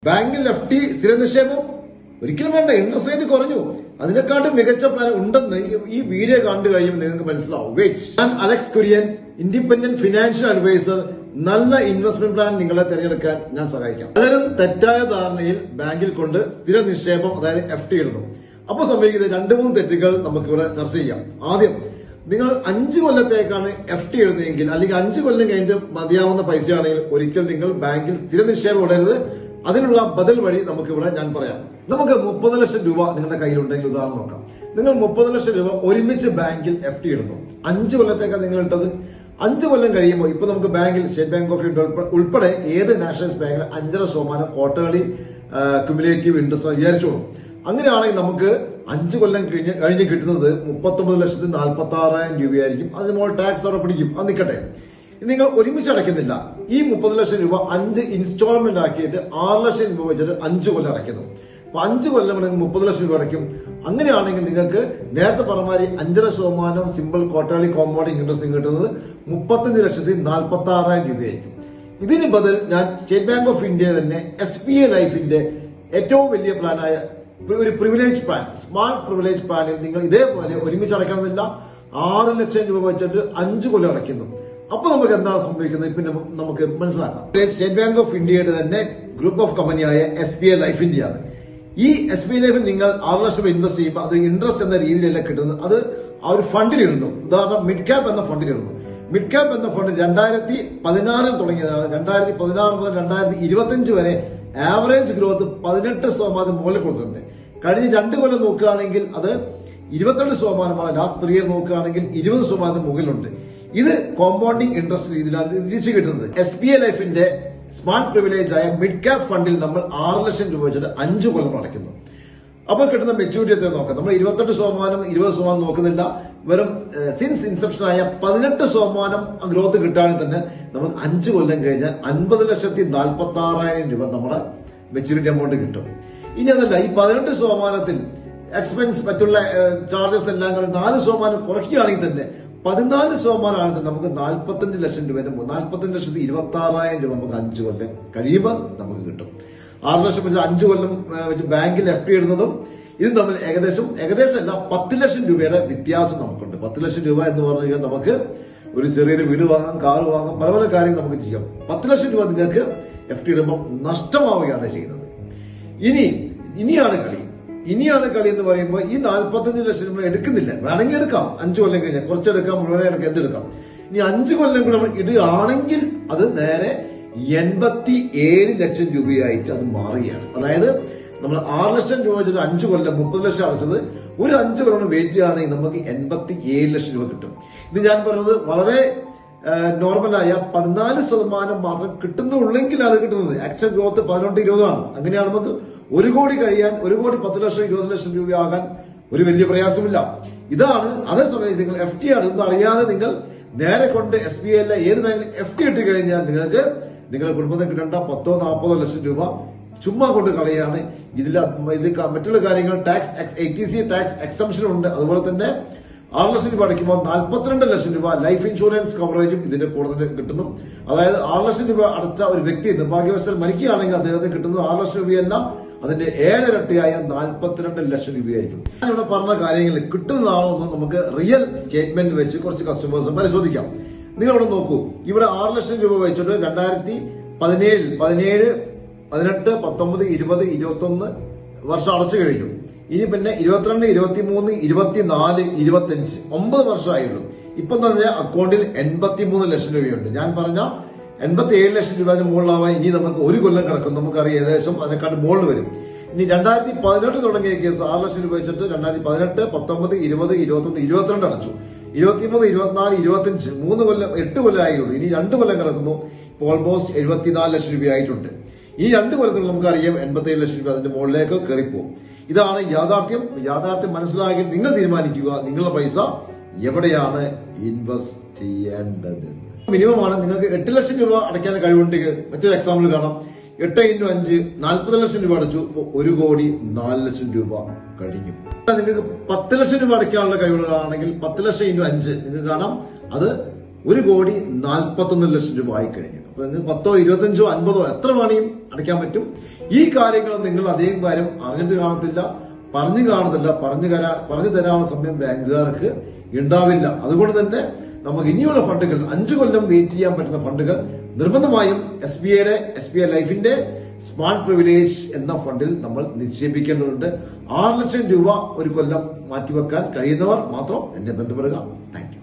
ബാങ്കിൽ FD സ്ഥിര നിക്ഷേപം ഒരിക്കലും വേണ്ട, ഇൻട്രസ്റ്റ് റേറ്റ് കുറഞ്ഞു. അതിനെക്കാട്ടും മികച്ച പ്ലാൻ ഉണ്ടെന്ന് ഈ വീഡിയോ കണ്ടു കഴിയുമ്പോൾ നിങ്ങൾക്ക് മനസ്സിലാവും. ഞാൻ Alex Kurian, independent financial adviser. നല്ല ഇൻവെസ്റ്റ്മെന്റ് പ്ലാൻ നിങ്ങളെ തിരഞ്ഞെടുക്കാൻ ഞാൻ സഹായിക്കാം. പലരും തെറ്റായ ധാരണയിൽ ബാങ്കിൽ കൊണ്ട് സ്ഥിര നിക്ഷേപം അതായത് FD ഇടുന്നു. അപ്പോൾ സംഭവിക്കുന്നത് 2-3 തെറ്റുകൾ നമുക്കിവിടെ ചർച്ച ചെയ്യാം. ആദ്യം, നിങ്ങൾ 5 കൊല്ലത്തേക്കാണ് FD ഇടുന്നതെങ്കിൽ അല്ലെങ്കിൽ 5 കൊല്ലം കഴിഞ്ഞിട്ട് മതിയാവുന്ന പൈസയാണെങ്കിൽ ഒരിക്കൽ നിങ്ങൾ ബാങ്കിൽ സ്ഥിര നിക്ഷേപം ഇടരുത്. അതിനുള്ള ബദൽ വഴി നമുക്കിവിടെ ഞാൻ പറയാം. നമുക്ക് 30 ലക്ഷം രൂപ നിങ്ങളുടെ കയ്യിലുണ്ടെങ്കിൽ ഉദാഹരണം നോക്കാം. നിങ്ങൾ 30 ലക്ഷം രൂപ ഒരുമിച്ച് ബാങ്കിൽ FD ഇടുന്നു. 5 കൊല്ലത്തേക്കാണ് നിങ്ങൾ ഇട്ടത്. 5 കൊല്ലം കഴിയുമ്പോൾ ഇപ്പൊ നമുക്ക് ബാങ്കിൽ സ്റ്റേറ്റ് ബാങ്ക് ഓഫ് ഇന്ത്യ ഉൾപ്പെടെ ഏത് നാഷണലൈസ് ബാങ്കിൽ 5.5% ക്വാർട്ടർലി ക്യുമുലേറ്റീവ് ഇൻട്രസ്റ്റ് വിചാരിച്ചോളൂ. അങ്ങനെയാണെങ്കിൽ നമുക്ക് 5 കൊല്ലം കഴിഞ്ഞ് കിട്ടുന്നത് 39,46,000 രൂപയായിരിക്കും. അതിന് മുകളിൽ ടാക്സ് അവിടെ പിടിക്കും. അത് നിൽക്കട്ടെ, നിങ്ങൾ ഒരുമിച്ച് അടയ്ക്കുന്നില്ല. ഈ 30 ലക്ഷം രൂപ 5 ഇൻസ്റ്റാൾമെന്റ് ആക്കിയിട്ട് 6 ലക്ഷം രൂപ വെച്ചിട്ട് 5 കൊല്ലം അടയ്ക്കുന്നു. അപ്പൊ 5 കൊല്ലം 30 ലക്ഷം രൂപ അടയ്ക്കും. അങ്ങനെയാണെങ്കിൽ നിങ്ങൾക്ക് നേരത്തെ പറഞ്ഞമാതിരി 5.5% സിമ്പിൾ ക്വാർട്ടർലി കോമ്പൗണ്ടിങ് ഇൻട്രസ്റ്റ് കിട്ടുന്നത് 35,46,000 രൂപയായിരിക്കും. ഇതിന് ബദൽ ഞാൻ സ്റ്റേറ്റ് ബാങ്ക് ഓഫ് ഇന്ത്യ തന്നെ SBI ലൈഫിന്റെ ഏറ്റവും വലിയ പ്ലാനായ ഒരു പ്രിവിലേജ് പ്ലാൻ, സ്മാർട്ട് പ്രിവിലേജ് പ്ലാനിൽ നിങ്ങൾ ഇതേപോലെ ഒരുമിച്ച് അടയ്ക്കണമെന്നില്ല. 6 ലക്ഷം രൂപ വെച്ചിട്ട് 5 കൊല്ലം അടയ്ക്കുന്നു. അപ്പൊ നമുക്ക് എന്താണ് സംഭവിക്കുന്നത് പിന്നെ നമുക്ക് മനസ്സിലാക്കാം. സ്റ്റേറ്റ് ബാങ്ക് ഓഫ് ഇന്ത്യയുടെ തന്നെ ഗ്രൂപ്പ് ഓഫ് കമ്പനിയായ SBI ലൈഫ് ഇന്ത്യയാണ്. ഈ SBI ലൈഫിൽ നിങ്ങൾ 6 ലക്ഷം ഇൻവെസ്റ്റ് ചെയ്യുമ്പോൾ അത് ഇൻട്രസ്റ്റ് എന്ന രീതിയിലല്ല കിട്ടുന്നത്. അത് ആ ഒരു ഫണ്ടിലിടുന്നു. ഉദാഹരണം മിഡ് ക്യാപ് എന്ന ഫണ്ടിലിടുന്നു. മിഡ് ക്യാപ് എന്ന ഫണ്ട് 2016 തുടങ്ങിയതാണ്. 2016 മുതൽ 2025 വരെ ആവറേജ് ഗ്രോത്ത് 18% മുകളിൽ കൊടുത്തിട്ടുണ്ട്. കഴിഞ്ഞ 2 കൊല്ലം നോക്കുകയാണെങ്കിൽ അത് 22%. ലാസ്റ്റ് 3 ഇയർ നോക്കുകയാണെങ്കിൽ 20% മുകളിലുണ്ട്. ഇത് കോമ്പൗണ്ടിങ് ഇൻട്രസ്റ്റ് രീതിയിലാണ് തിരിച്ചു കിട്ടുന്നത്. SBI ലൈഫിന്റെ സ്മാർട്ട് പ്രിവിലേജ് ആയ മിഡ് ക്യാപ് ഫണ്ടിൽ നമ്മൾ 6 ലക്ഷം രൂപ വെച്ചിട്ട് 5 കൊല്ലം അടയ്ക്കുന്നു. അപ്പോൾ കിട്ടുന്ന മെച്യൂരിറ്റി എത്ര നോക്കാം. നമ്മൾ 28%, 20% നോക്കുന്നില്ല. വെറും സിൻസ് ഇൻസെപ്ഷൻ ആയ 18% ഗ്രോത്ത് കിട്ടുകയാണെങ്കിൽ തന്നെ നമുക്ക് 5 കൊല്ലം കഴിഞ്ഞാൽ 50,46,000 രൂപ നമ്മുടെ മെച്യൂരിറ്റി എമൗണ്ട് കിട്ടും. ഇനി അതല്ല, ഈ 18% എക്സ്പെൻസ് മറ്റുള്ള ചാർജസ് എല്ലാം 4% കുറയ്ക്കുകയാണെങ്കിൽ തന്നെ 14% ആണെങ്കിൽ നമുക്ക് 45 ലക്ഷം രൂപ 45,26,000 രൂപ നമുക്ക് 5 കൊല്ലം കഴിയുമ്പോൾ നമുക്ക് കിട്ടും. 6 ലക്ഷം വെച്ച് 5 കൊല്ലം വെച്ച് ബാങ്കിൽ FD ഇടുന്നതും ഇതും തമ്മിൽ ഏകദേശം അല്ല 10 ലക്ഷം രൂപയുടെ വ്യത്യാസം നമുക്കുണ്ട്. 10 ലക്ഷം രൂപ എന്ന് പറഞ്ഞു കഴിഞ്ഞാൽ നമുക്ക് ഒരു ചെറിയൊരു വീട് വാങ്ങാം, കാർ വാങ്ങാം, പല പല കാര്യങ്ങൾ നമുക്ക് ചെയ്യാം. 10 ലക്ഷം രൂപ നിങ്ങൾക്ക് FD ഇടുമ്പോൾ നഷ്ടമാവുകയാണ് ചെയ്യുന്നത്. ഇനിയാണ് കളി എന്ന് പറയുമ്പോൾ ഈ 45 ലക്ഷം രൂപ എടുക്കുന്നില്ല. വേണമെങ്കിൽ എടുക്കാം, 5 കൊല്ലം കഴിഞ്ഞാൽ കുറച്ചെടുക്കാം, മുഴുവൻ എടുക്കാം, എന്തെടുക്കാം. ഇനി 5 കൊല്ലം കൂടെ നമ്മൾ ഇടുകയാണെങ്കിൽ അത് നേരെ 87 ലക്ഷം രൂപയായിട്ട് അത് മാറുകയാണ്. അതായത് നമ്മൾ 6 ലക്ഷം രൂപ വെച്ചിട്ട് 5 കൊല്ലം 30 ലക്ഷം അടച്ചത് ഒരു 5 കൊല്ലം വെയിറ്റ് ചെയ്യുകയാണെങ്കിൽ നമുക്ക് 87 ലക്ഷം രൂപ കിട്ടും. ഇത് ഞാൻ പറയുന്നത് വളരെ നോർമലായ 14% മാത്രം കിട്ടുന്നുള്ളെങ്കിലാണ് കിട്ടുന്നത്. ആക്ച്വൽ ഗ്രോത്ത് 18-20 ആണ്. അങ്ങനെയാണ് നമുക്ക് 1 കോടി കഴിയാൻ 1 കോടി 10 ലക്ഷം 20 ലക്ഷം രൂപ ആകാൻ ഒരു വലിയ പ്രയാസമില്ല. ഇതാണ് അതേസമയം നിങ്ങൾ FD ആണ് ഇതൊന്നും അറിയാതെ നിങ്ങൾ നേരെ കൊണ്ട് SBI അല്ല ഏത് ബാങ്കിൽ FD ഇട്ട് കഴിഞ്ഞാൽ നിങ്ങൾക്ക് നിങ്ങളുടെ കുടുംബത്തിന് കിട്ടേണ്ട 10-40 ലക്ഷം രൂപ ചുമ്മാ കൊണ്ട് കളയാണ്. ഇതിൽ മറ്റുള്ള കാര്യങ്ങൾ ടാക്സ് ATC ടാക്സ് എക്സംഷൻ ഉണ്ട്. അതുപോലെ തന്നെ 6 ലക്ഷം രൂപ അടയ്ക്കുമ്പോൾ 42 ലക്ഷം രൂപ ലൈഫ് ഇൻഷുറൻസ് കവറേജും ഇതിന്റെ കൂടുതൽ കിട്ടുന്നു. അതായത് 6 ലക്ഷം രൂപ അടച്ച ഒരു വ്യക്തി നിർഭാഗ്യവശാൽ മരിക്കുകയാണെങ്കിൽ അദ്ദേഹത്തിന് കിട്ടുന്നത് 6 ലക്ഷം രൂപയല്ല, അതിന്റെ 7 ഇരട്ടിയായ 42 ലക്ഷം രൂപയായിരിക്കും. ഞാനിവിടെ പറഞ്ഞ കാര്യങ്ങൾ കിട്ടുന്നതാണോ എന്ന് നമുക്ക് റിയൽ സ്റ്റേറ്റ്മെന്റ് വെച്ച് കുറച്ച് കസ്റ്റമേഴ്സ് പരിശോധിക്കാം. നിങ്ങൾ ഇവിടെ നോക്കൂ. ഇവിടെ 6 ലക്ഷം രൂപ വെച്ചിട്ട് 2017, 17, 18, 19, 20, 21 വർഷം അടച്ചു കഴിഞ്ഞു. ഇനി പിന്നെ 22, 23, 24, 25 9 വർഷമായുള്ളൂ. ഇപ്പൊ തന്നെ അക്കൗണ്ടിൽ 83 ലക്ഷം രൂപയുണ്ട്. ഞാൻ പറഞ്ഞ 87 ലക്ഷം രൂപയുടെ മുകളിലാവാൻ ഇനി നമുക്ക് 1 കൊല്ലം കിടക്കും. നമുക്കറിയാം ഏകദേശം അതിനെക്കാട്ട് മുകളിൽ വരും. ഇനി 2018 തുടങ്ങിയ കേസ് 6 ലക്ഷം രൂപ വെച്ചിട്ട് 2018, 19, 20, 21, 22 അടച്ചു. 23, 24, 25 3 കൊല്ലം 8 കൊല്ലം ആയുള്ളൂ. ഇനി 2 കൊല്ലം കിടക്കുന്നു. ഇപ്പോൾ ഓൾമോസ്റ്റ് 74 ലക്ഷം രൂപയായിട്ടുണ്ട്. ഈ 2 കൊല്ലത്തിൽ നമുക്കറിയാം 87 ലക്ഷം രൂപ അതിന്റെ മുകളിലേക്ക് കയറിപ്പോകും. ഇതാണ് യാഥാർത്ഥ്യം മനസ്സിലാക്കി നിങ്ങൾ തീരുമാനിക്കുക നിങ്ങളുടെ പൈസ എവിടെയാണ് ഇൻവെസ്റ്റ് ചെയ്യേണ്ടത്. മിനിമം ആണ്. നിങ്ങൾക്ക് 8 ലക്ഷം രൂപ അടയ്ക്കാൻ കഴിവുണ്ടെങ്കിൽ മറ്റൊരു എക്സാമ്പിൾ കാണാം. 8 × 5 40 ലക്ഷം രൂപ അടച്ചു. 1 കോടി 4 ലക്ഷം രൂപ കഴിഞ്ഞു. നിങ്ങൾക്ക് 10 ലക്ഷം രൂപ അടയ്ക്കാനുള്ള കഴിവുകളാണെങ്കിൽ 10 ലക്ഷം × 5 നിങ്ങൾക്ക് കാണാം അത് 1 കോടി 41 ലക്ഷം രൂപ ആയി കഴിഞ്ഞു. നിങ്ങൾക്ക് 10, 25, 50 എത്ര വേണേയും അടയ്ക്കാൻ പറ്റും. ഈ കാര്യങ്ങൾ നിങ്ങൾ അധികം കാര്യം അറിഞ്ഞിട്ട് കാണത്തില്ല, പറഞ്ഞു കാണത്തില്ല, പറഞ്ഞു തരാനുള്ള സമയം ബാങ്കുകാർക്ക് ഉണ്ടാവില്ല. അതുകൊണ്ട് തന്നെ നമുക്ക് ഇനിയുള്ള ഫണ്ടുകൾ 5 കൊല്ലം വെയിറ്റ് ചെയ്യാൻ പറ്റുന്ന ഫണ്ടുകൾ നിർബന്ധമായും SBI ലൈഫിന്റെ സ്മാർട്ട് പ്രിവിലേജ് എന്ന ഫണ്ടിൽ നമ്മൾ നിക്ഷേപിക്കേണ്ടതുണ്ട്. 6 ലക്ഷം രൂപ ഒരു കൊല്ലം മാറ്റിവെക്കാൻ കഴിയുന്നവർ മാത്രം എന്നെ ബന്ധപ്പെടുക. Thank you.